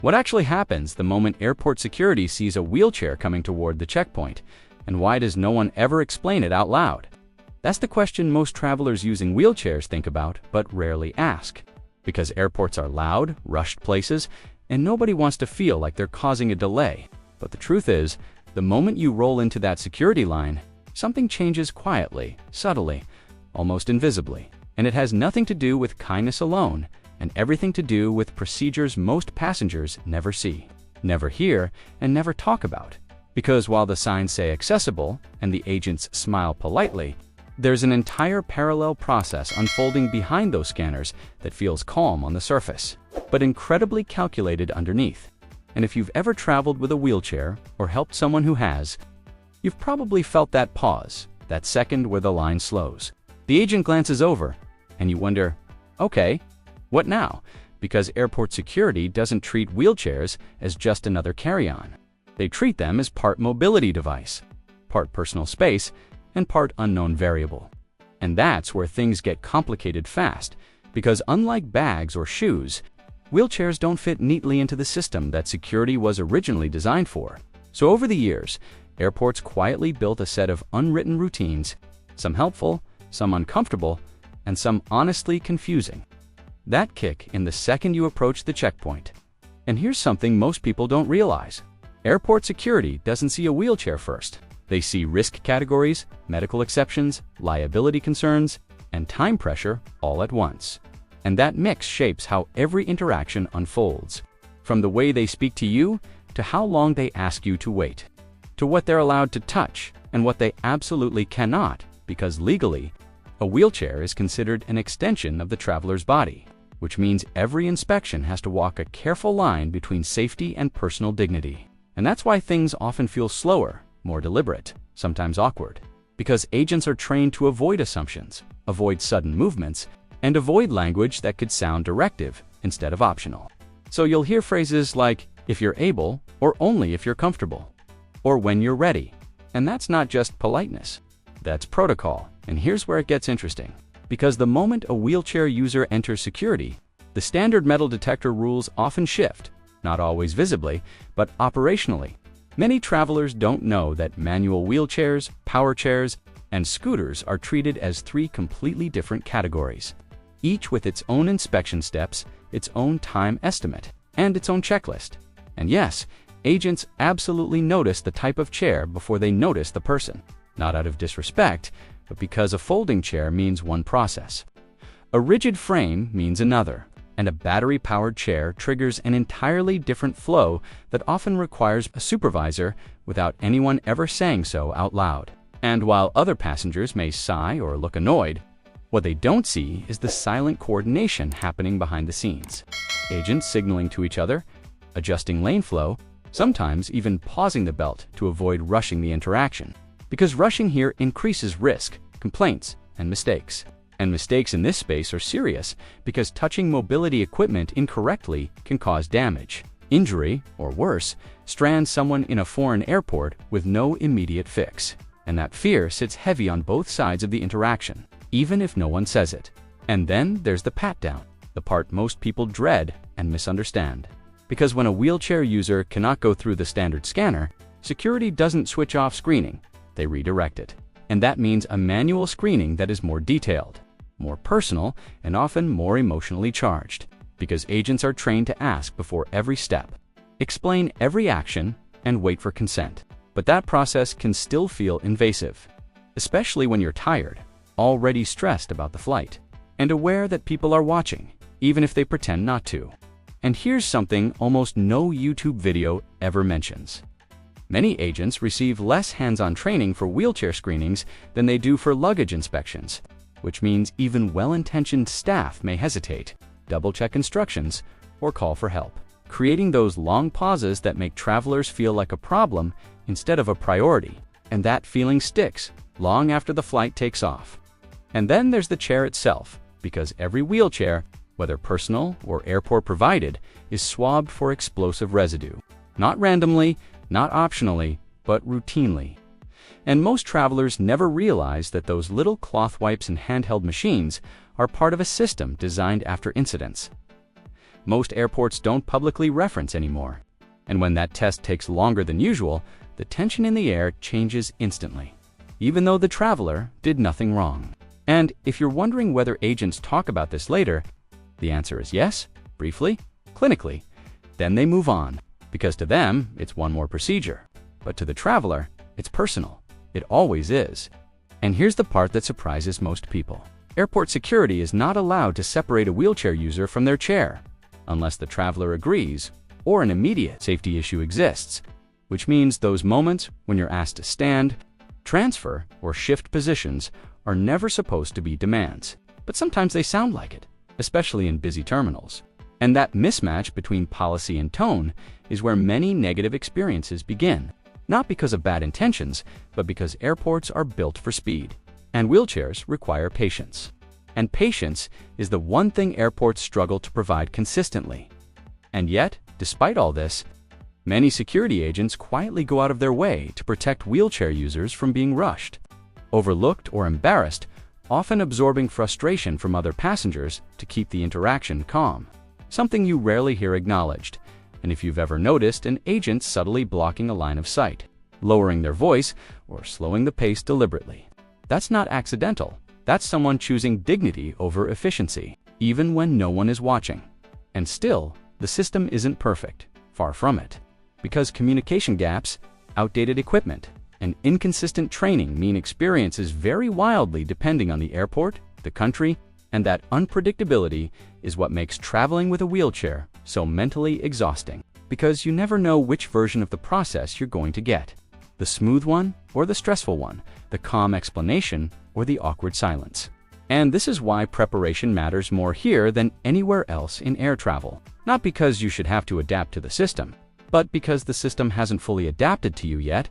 What actually happens the moment airport security sees a wheelchair coming toward the checkpoint, and why does no one ever explain it out loud? That's the question most travelers using wheelchairs think about but rarely ask. Because airports are loud, rushed places, and nobody wants to feel like they're causing a delay. But the truth is, the moment you roll into that security line, something changes quietly, subtly, almost invisibly. And it has nothing to do with kindness alone, and everything to do with procedures most passengers never see, never hear, and never talk about. Because while the signs say accessible and the agents smile politely, there's an entire parallel process unfolding behind those scanners that feels calm on the surface, but incredibly calculated underneath. And if you've ever traveled with a wheelchair or helped someone who has, you've probably felt that pause, that second where the line slows. The agent glances over, and you wonder, okay, what now? Because airport security doesn't treat wheelchairs as just another carry-on. They treat them as part mobility device, part personal space, and part unknown variable. And that's where things get complicated fast, because unlike bags or shoes, wheelchairs don't fit neatly into the system that security was originally designed for. So over the years, airports quietly built a set of unwritten routines, some helpful, some uncomfortable, and some honestly confusing. That kick in the second you approach the checkpoint. And here's something most people don't realize. Airport security doesn't see a wheelchair first. They see risk categories, medical exceptions, liability concerns, and time pressure all at once. And that mix shapes how every interaction unfolds. From the way they speak to you, to how long they ask you to wait, to what they're allowed to touch, and what they absolutely cannot, because legally, a wheelchair is considered an extension of the traveler's body, which means every inspection has to walk a careful line between safety and personal dignity. And that's why things often feel slower, more deliberate, sometimes awkward, because agents are trained to avoid assumptions, avoid sudden movements, and avoid language that could sound directive instead of optional. So you'll hear phrases like, if you're able, or only if you're comfortable, or when you're ready. And that's not just politeness. That's protocol. And here's where it gets interesting. Because the moment a wheelchair user enters security, the standard metal detector rules often shift, not always visibly, but operationally. Many travelers don't know that manual wheelchairs, power chairs, and scooters are treated as three completely different categories, each with its own inspection steps, its own time estimate, and its own checklist. And yes, agents absolutely notice the type of chair before they notice the person, not out of disrespect, but because a folding chair means one process. A rigid frame means another. And a battery-powered chair triggers an entirely different flow that often requires a supervisor without anyone ever saying so out loud. And while other passengers may sigh or look annoyed, what they don't see is the silent coordination happening behind the scenes. Agents signaling to each other, adjusting lane flow, sometimes even pausing the belt to avoid rushing the interaction. Because rushing here increases risk, complaints, and mistakes. And mistakes in this space are serious because touching mobility equipment incorrectly can cause damage, injury, or worse, strand someone in a foreign airport with no immediate fix. And that fear sits heavy on both sides of the interaction, even if no one says it. And then there's the pat-down, the part most people dread and misunderstand. Because when a wheelchair user cannot go through the standard scanner, security doesn't switch off screening, they redirect it. And that means a manual screening that is more detailed, more personal, and often more emotionally charged, because agents are trained to ask before every step, explain every action, and wait for consent. But that process can still feel invasive, especially when you're tired, already stressed about the flight, and aware that people are watching, even if they pretend not to. And here's something almost no YouTube video ever mentions. Many agents receive less hands-on training for wheelchair screenings than they do for luggage inspections, which means even well-intentioned staff may hesitate, double-check instructions, or call for help, creating those long pauses that make travelers feel like a problem instead of a priority. And that feeling sticks long after the flight takes off. And then there's the chair itself, because every wheelchair, whether personal or airport provided, is swabbed for explosive residue. Not randomly, not optionally, but routinely. And most travelers never realize that those little cloth wipes and handheld machines are part of a system designed after incidents. most airports don't publicly reference anymore. And when that test takes longer than usual, the tension in the air changes instantly, even though the traveler did nothing wrong. And if you're wondering whether agents talk about this later, the answer is yes, briefly, clinically. Then they move on, because to them, it's one more procedure. But to the traveler, it's personal. It always is. And here's the part that surprises most people. Airport security is not allowed to separate a wheelchair user from their chair, unless the traveler agrees or an immediate safety issue exists, which means those moments when you're asked to stand, transfer, or shift positions are never supposed to be demands. But sometimes they sound like it, especially in busy terminals. And that mismatch between policy and tone is where many negative experiences begin, not because of bad intentions, but because airports are built for speed, and wheelchairs require patience. And patience is the one thing airports struggle to provide consistently. And yet, despite all this, many security agents quietly go out of their way to protect wheelchair users from being rushed, overlooked, or embarrassed, often absorbing frustration from other passengers to keep the interaction calm. Something you rarely hear acknowledged. And if you've ever noticed an agent subtly blocking a line of sight, lowering their voice, or slowing the pace deliberately, that's not accidental. That's someone choosing dignity over efficiency, even when no one is watching. And still, the system isn't perfect. Far from it. Because communication gaps, outdated equipment, and inconsistent training mean experiences vary wildly depending on the airport, the country, and that unpredictability is what makes traveling with a wheelchair so mentally exhausting. Because you never know which version of the process you're going to get. The smooth one or the stressful one, the calm explanation or the awkward silence. And this is why preparation matters more here than anywhere else in air travel. Not because you should have to adapt to the system, but because the system hasn't fully adapted to you yet,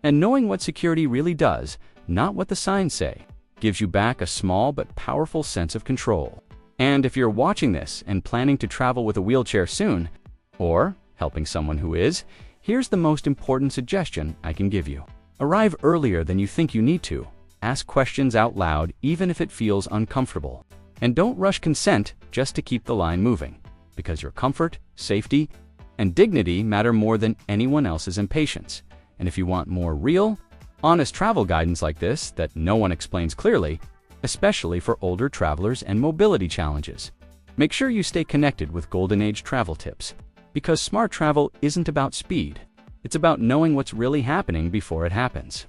and knowing what security really does, not what the signs say, gives you back a small but powerful sense of control. And if you're watching this and planning to travel with a wheelchair soon, or helping someone who is, here's the most important suggestion I can give you. Arrive earlier than you think you need to. Ask questions out loud even if it feels uncomfortable. And don't rush consent just to keep the line moving, because your comfort, safety, and dignity matter more than anyone else's impatience. And if you want more real, honest travel guidance like this that no one explains clearly, especially for older travelers and mobility challenges, make sure you stay connected with Golden Age travel tips. Because smart travel isn't about speed. It's about knowing what's really happening before it happens.